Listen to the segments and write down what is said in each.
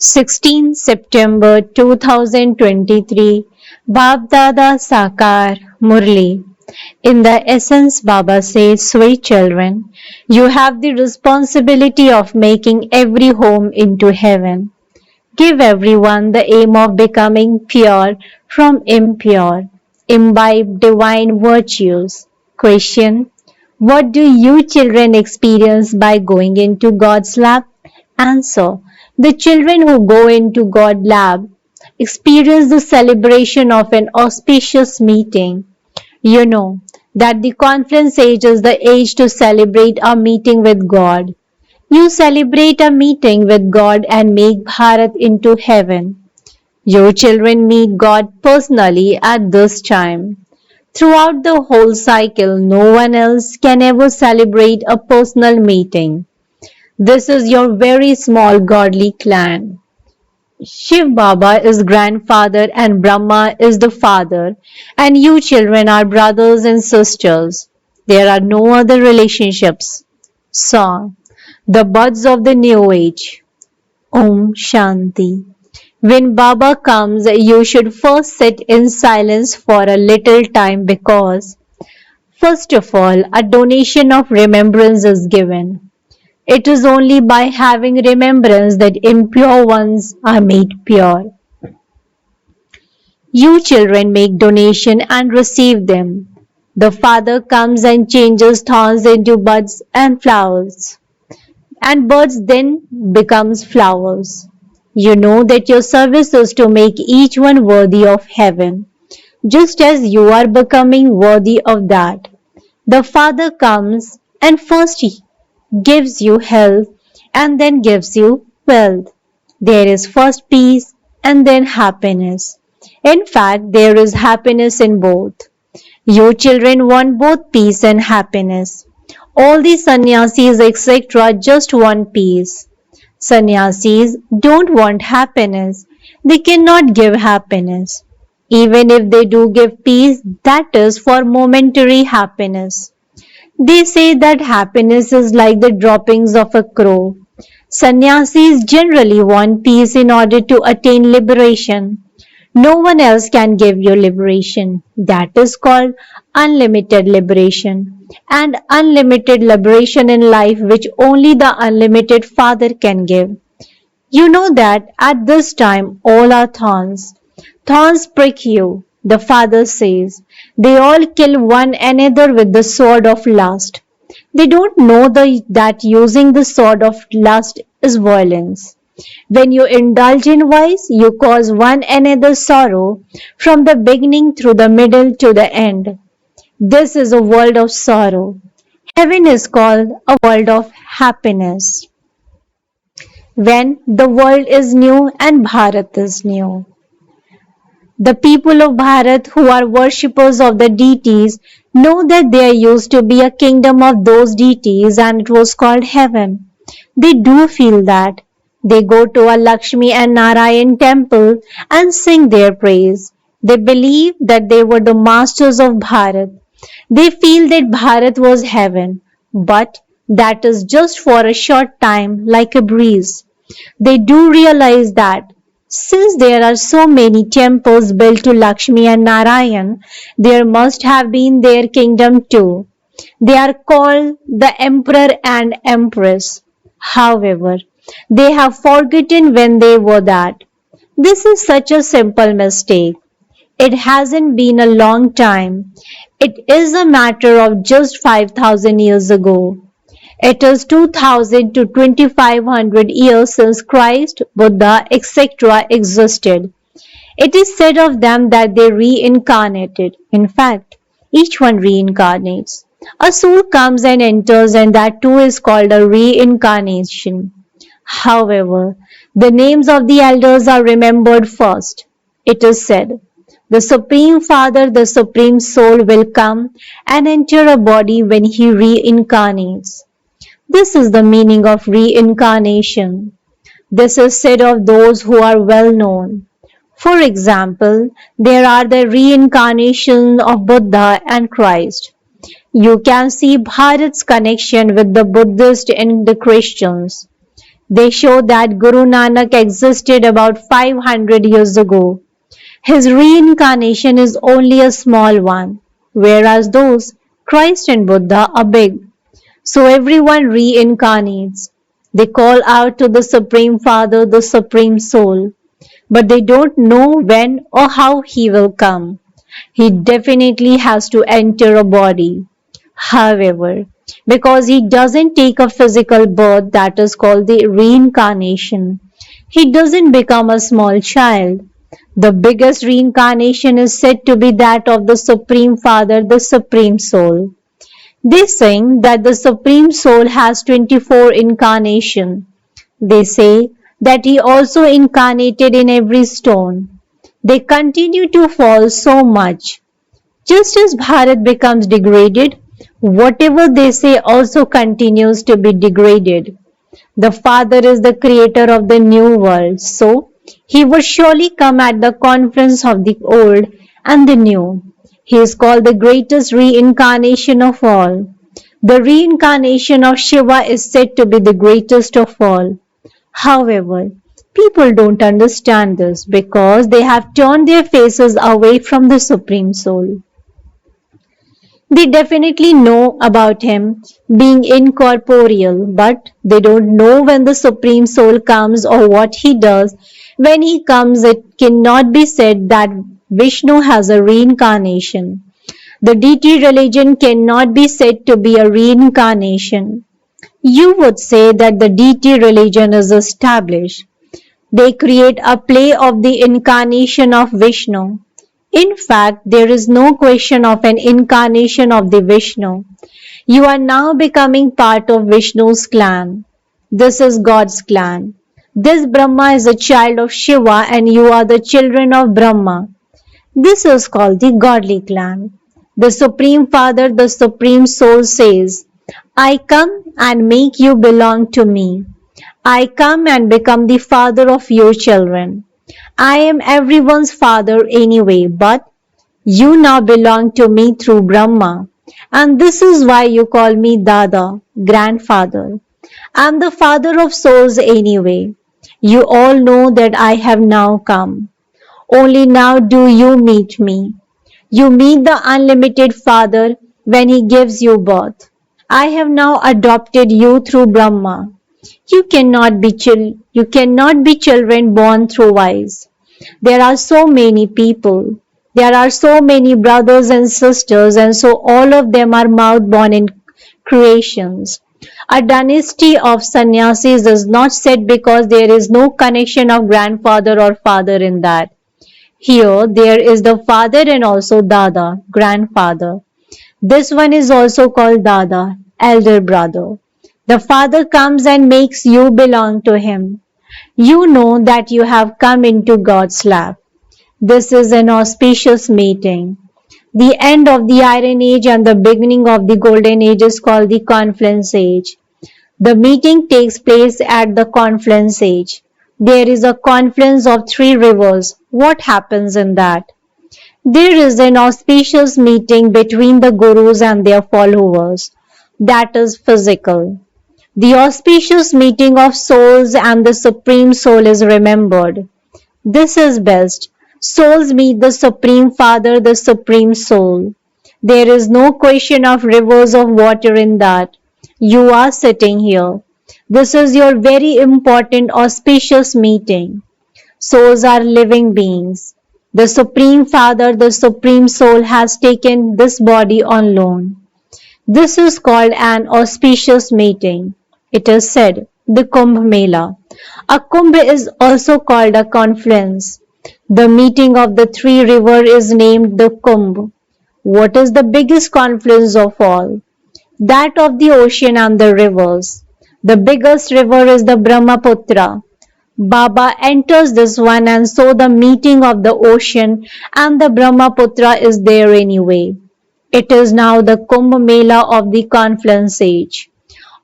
16 September 2023 Baapdada Sakar Murli. In the essence, Baba says, sweet children, you have the responsibility of making every home into heaven. Give everyone the aim of becoming pure from impure. Imbibe divine virtues. Question: what do you children experience by going into God's lab? Answer: the children who go into God's lab experience the celebration of an auspicious meeting. You know that the conference age is the age to celebrate our meeting with God. You celebrate a meeting with God and make Bharat into heaven. Your children meet God personally at this time. Throughout the whole cycle, no one else can ever celebrate a personal meeting. This is your very small godly clan. Shiv Baba is grandfather and Brahma is the father, and you children are brothers and sisters. There are no other relationships. Song: the buds of the new age. Om Shanti. When Baba comes, you should first sit in silence for a little time because, first of all, a donation of remembrance is given. It is only by having remembrance that impure ones are made pure. You children make donation and receive them. The Father comes and changes thorns into buds and flowers, and buds then becomes flowers. You know that your service is to make each one worthy of heaven, just as you are becoming worthy of that. The Father comes and first gives you health and then gives you wealth. There is first peace and then happiness. In fact, there is happiness in both. You children want both peace and happiness. All the sannyasis, etc., just want peace. Sannyasis don't want happiness. They cannot give happiness. Even if they do give peace, that is for momentary happiness. They say that happiness is like the droppings of a crow. Sannyasis generally want peace in order to attain liberation. No one else can give you liberation. That is called unlimited liberation. And unlimited liberation in life which only the unlimited Father can give. You know that at this time all are thorns. Thorns prick you, the Father says. They all kill one another with the sword of lust. They don't know that using the sword of lust is violence. When you indulge in vice, you cause one another sorrow from the beginning through the middle to the end. This is a world of sorrow. Heaven is called a world of happiness. When the world is new and Bharat is new. The people of Bharat who are worshippers of the deities know that there used to be a kingdom of those deities and it was called heaven. They do feel that. They go to a Lakshmi and Narayan temple and sing their praise. They believe that they were the masters of Bharat. They feel that Bharat was heaven, but that is just for a short time like a breeze. They do realize that since there are so many temples built to Lakshmi and Narayan, there must have been their kingdom too. They are called the emperor and empress. However, they have forgotten when they were that. This is such a simple mistake. It hasn't been a long time. It is a matter of just 5,000 years ago. It is 2000 to 2500 years since Christ, Buddha, etc. existed. It is said of them that they reincarnated. In fact, each one reincarnates. A soul comes and enters, and that too is called a reincarnation. However, the names of the elders are remembered first. It is said, the Supreme Father, the Supreme Soul will come and enter a body when he reincarnates. This is the meaning of reincarnation. This is said of those who are well known. For example, there are the reincarnations of Buddha and Christ. You can see Bharat's connection with the Buddhists and the Christians. They show that Guru Nanak existed about 500 years ago. His reincarnation is only a small one, whereas those Christ and Buddha are big. So everyone reincarnates. They call out to the Supreme Father, the Supreme Soul, but they don't know when or how he will come. He definitely has to enter a body. However, because he doesn't take a physical birth, that is called the reincarnation, he doesn't become a small child. The biggest reincarnation is said to be that of the Supreme Father, the Supreme Soul. They sing that the Supreme Soul has 24 incarnations. They say that he also incarnated in every stone. They continue to fall so much. Just as Bharat becomes degraded, whatever they say also continues to be degraded. The Father is the creator of the new world, so he would surely come at the confluence of the old and the new. He is called the greatest reincarnation of all. The reincarnation of Shiva is said to be the greatest of all. However, people don't understand this because they have turned their faces away from the Supreme Soul. They definitely know about him being incorporeal, but they don't know when the Supreme Soul comes or what he does. When he comes, it cannot be said that Vishnu has a reincarnation. The deity religion cannot be said to be a reincarnation. You would say that the deity religion is established. They create a play of the incarnation of Vishnu. In fact, there is no question of an incarnation of the Vishnu. You are now becoming part of Vishnu's clan. This is God's clan. This Brahma is a child of Shiva and you are the children of Brahma. This is called the godly clan. The Supreme Father, the Supreme Soul says, I come and make you belong to me. I come and become the father of your children. I am everyone's father anyway, but you now belong to me through Brahma. And this is why you call me Dada, grandfather. I am the father of souls anyway. You all know that I have now come. Only now do you meet me. You meet the unlimited Father when he gives you birth. I have now adopted you through Brahma. You cannot be children born through wise. There are so many people. There are so many brothers and sisters, and so all of them are mouth-born in creations. A dynasty of sannyasis is not said because there is no connection of grandfather or father in that. Here there is the father and also Dada, grandfather. This one is also called Dada, elder brother. The father comes and makes you belong to him. You know that you have come into God's lap. This is an auspicious meeting. The end of the Iron Age and the beginning of the Golden Age is called the Confluence Age. The meeting takes place at the Confluence Age. There is a confluence of three rivers. What happens in that? There is an auspicious meeting between the gurus and their followers. That is physical. The auspicious meeting of souls and the Supreme Soul is remembered. This is best. Souls meet the Supreme Father, the Supreme Soul. There is no question of rivers of water in that. You are sitting here. This is your very important auspicious meeting. Souls are living beings. The Supreme Father, the Supreme Soul has taken this body on loan. This is called an auspicious meeting. It is said, the Kumbh Mela. A Kumbh is also called a confluence. The meeting of the three rivers is named the Kumbh. What is the biggest confluence of all? That of the ocean and the rivers. The biggest river is the Brahmaputra. Baba enters this one and so the meeting of the ocean and the Brahmaputra is there anyway. It is now the Kumbh Mela of the Confluence Age.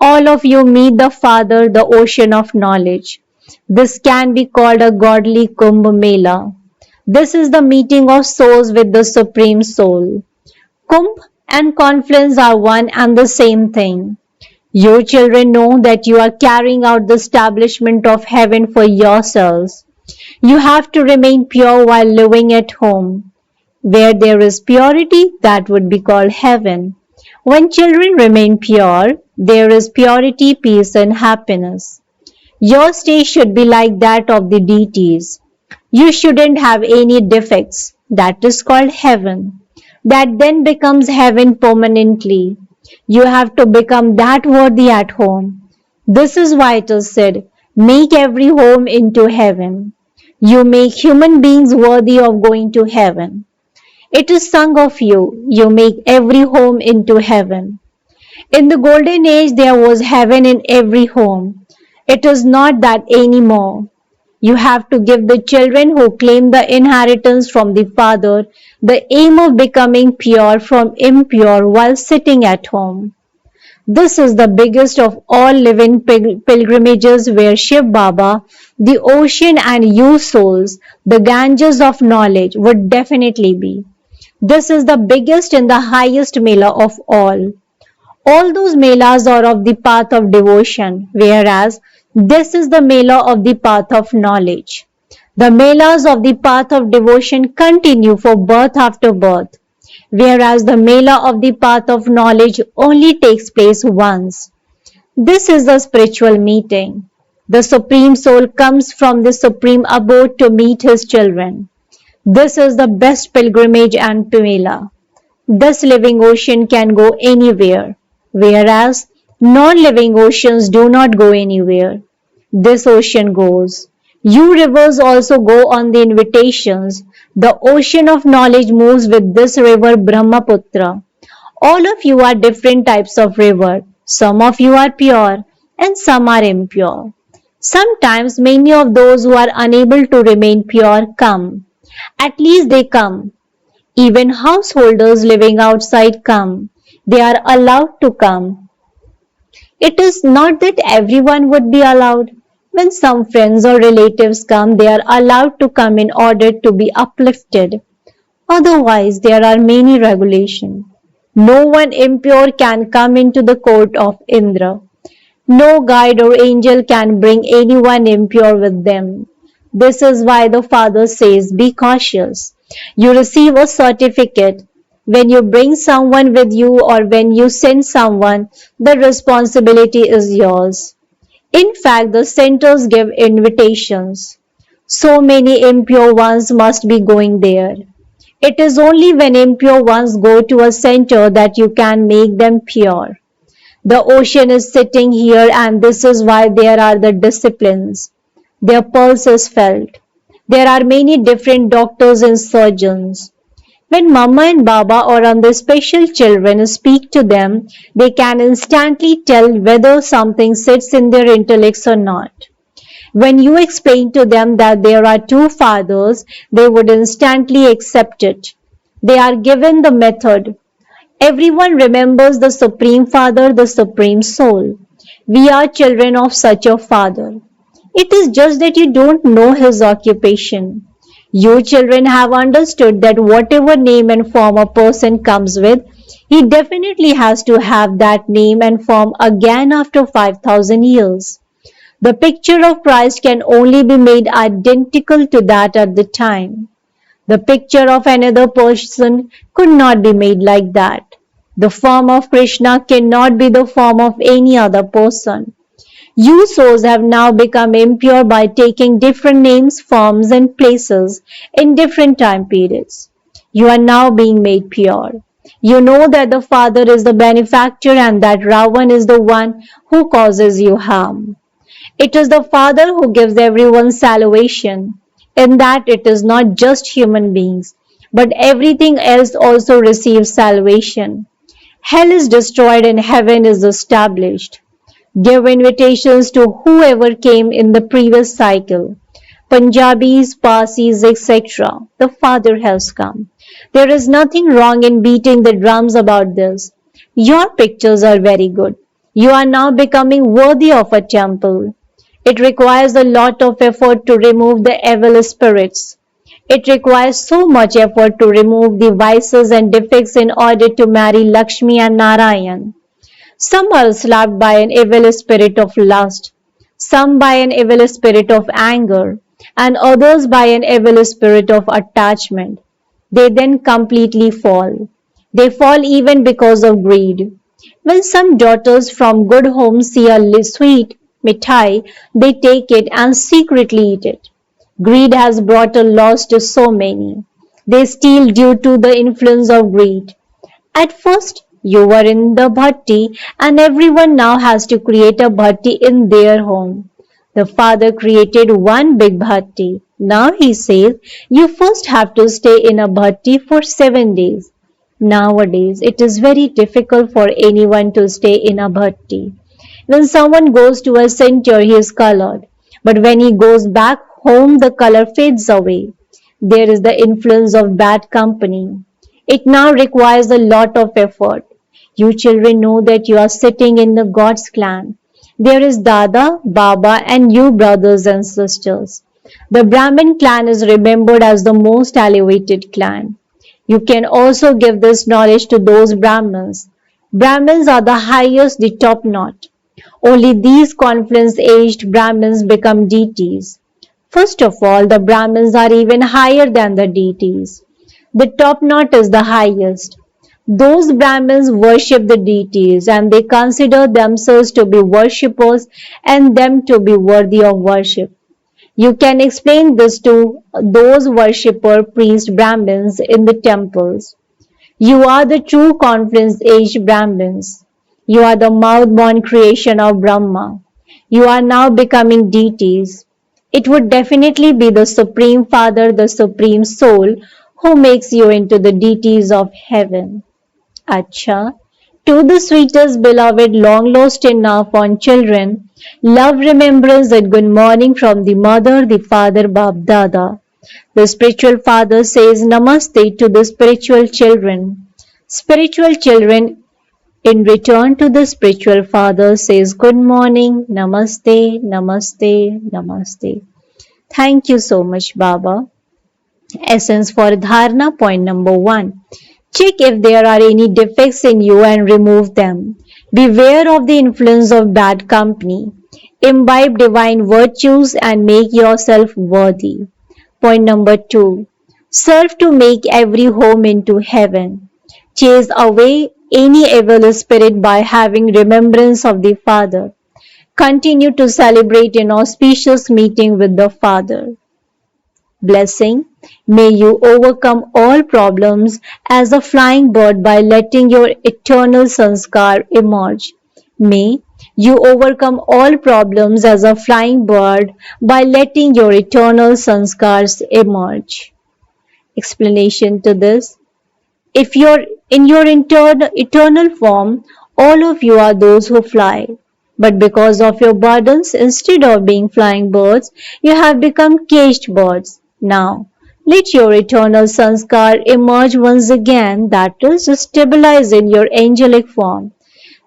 All of you meet the Father, the ocean of knowledge. This can be called a godly Kumbh Mela. This is the meeting of souls with the Supreme Soul. Kumbh and confluence are one and the same thing. Your children know that you are carrying out the establishment of heaven for yourselves. You have to remain pure while living at home. Where there is purity, that would be called heaven. When children remain pure, there is purity, peace, and happiness. Your state should be like that of the deities. You shouldn't have any defects. That is called heaven. That then becomes heaven permanently. You have to become that worthy at home. This is why it is said, make every home into heaven. You make human beings worthy of going to heaven. It is sung of you. You make every home into heaven. In the golden age, there was heaven in every home. It is not that anymore. You have to give the children who claim the inheritance from the Father the aim of becoming pure from impure while sitting at home. This is the biggest of all living pilgrimages where Shiv Baba, the ocean and you souls, the Ganges of knowledge would definitely be. This is the biggest and the highest mela of all. All those melas are of the path of devotion, whereas this is the mela of the path of knowledge. The melas of the path of devotion continue for birth after birth, whereas the mela of the path of knowledge only takes place once. This is the spiritual meeting. The Supreme Soul comes from the Supreme Abode to meet his children. This is the best pilgrimage and mela. This living ocean can go anywhere, whereas non-living oceans do not go anywhere. This ocean goes. You rivers also go on the invitations. The ocean of knowledge moves with this river Brahmaputra. All of you are different types of river. Some of you are pure and some are impure. Sometimes many of those who are unable to remain pure come. At least they come. Even householders living outside come. They are allowed to come. It is not that everyone would be allowed. When some friends or relatives come, they are allowed to come in order to be uplifted. Otherwise, there are many regulations. No one impure can come into the court of Indra. No guide or angel can bring anyone impure with them. This is why the Father says, be cautious. You receive a certificate. When you bring someone with you or when you send someone, the responsibility is yours. In fact, the centers give invitations. So many impure ones must be going there. It is only when impure ones go to a center that you can make them pure. The ocean is sitting here and this is why there are the disciplines. Their pulse is felt. There are many different doctors and surgeons. When Mama and Baba or on the special children speak to them, they can instantly tell whether something sits in their intellects or not. When you explain to them that there are two fathers, they would instantly accept it. They are given the method. Everyone remembers the Supreme Father, the Supreme Soul. We are children of such a Father. It is just that you don't know his occupation. You children have understood that whatever name and form a person comes with, he definitely has to have that name and form again after 5,000 years. The picture of Christ can only be made identical to that at the time. The picture of another person could not be made like that. The form of Krishna cannot be the form of any other person. You souls have now become impure by taking different names, forms and places in different time periods. You are now being made pure. You know that the Father is the benefactor and that Ravan is the one who causes you harm. It is the Father who gives everyone salvation, in that it is not just human beings, but everything else also receives salvation. Hell is destroyed and heaven is established. Give invitations to whoever came in the previous cycle. Punjabis, Parsis, etc. The Father has come. There is nothing wrong in beating the drums about this. Your pictures are very good. You are now becoming worthy of a temple. It requires a lot of effort to remove the evil spirits. It requires so much effort to remove the vices and defects in order to marry Lakshmi and Narayan. Some are slapped by an evil spirit of lust, some by an evil spirit of anger, and others by an evil spirit of attachment. They then completely fall. They fall even because of greed. When some daughters from good homes see a sweet mithai, they take it and secretly eat it. Greed has brought a loss to so many. They steal due to the influence of greed. At first, you were in the bhatti, and everyone now has to create a bhatti in their home. The father created one big bhatti. Now he says you first have to stay in a bhatti for 7 days. Nowadays, it is very difficult for anyone to stay in a bhatti. When someone goes to a center, he is colored. But when he goes back home, the color fades away. There is the influence of bad company. It now requires a lot of effort. You children know that you are sitting in the God's clan. There is Dada, Baba, and you brothers and sisters. The Brahmin clan is remembered as the most elevated clan. You can also give this knowledge to those Brahmins. Brahmins are the highest, the top knot. Only these confluence-aged Brahmins become deities. First of all, the Brahmins are even higher than the deities. The top knot is the highest. Those Brahmins worship the deities and they consider themselves to be worshippers and them to be worthy of worship. You can explain this to those worshipper priest Brahmins in the temples. You are the true confluence-age Brahmins. You are the mouth-born creation of Brahma. You are now becoming deities. It would definitely be the Supreme Father, the Supreme Soul, who makes you into the deities of heaven. Acha. To the sweetest beloved, long lost in our fond children, love, remembrance, and good morning from the mother, the father, Baapdada. The spiritual father says namaste to the spiritual children. Spiritual children in return to the spiritual father says good morning, namaste, namaste, namaste. Thank you so much, Baba. Essence for Dharna, point number 1. Check if there are any defects in you and remove them. Beware of the influence of bad company. Imbibe divine virtues and make yourself worthy. Point number 2. Serve to make every home into heaven. Chase away any evil spirit by having remembrance of the Father. Continue to celebrate an auspicious meeting with the Father. Blessing. May you overcome all problems as a flying bird by letting your eternal sanskar emerge. May you overcome all problems as a flying bird by letting your eternal sanskars emerge. Explanation to this. If you're in your eternal form, all of you are those who fly. But because of your burdens, instead of being flying birds, you have become caged birds. Now, let your eternal sanskar emerge once again, that is, stabilize in your angelic form.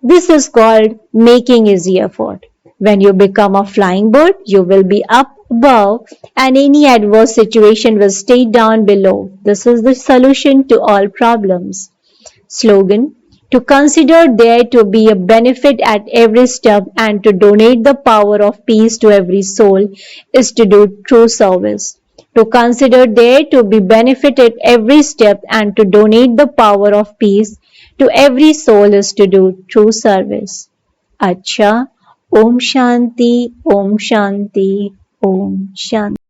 This is called making easy effort. When you become a flying bird, you will be up above and any adverse situation will stay down below. This is the solution to all problems. Slogan. To consider there to be a benefit at every step and to donate the power of peace to every soul is to do true service. To consider there to be benefit at every step and to donate the power of peace to every soul is to do true service. Acha. Om Shanti, Om Shanti, Om Shanti.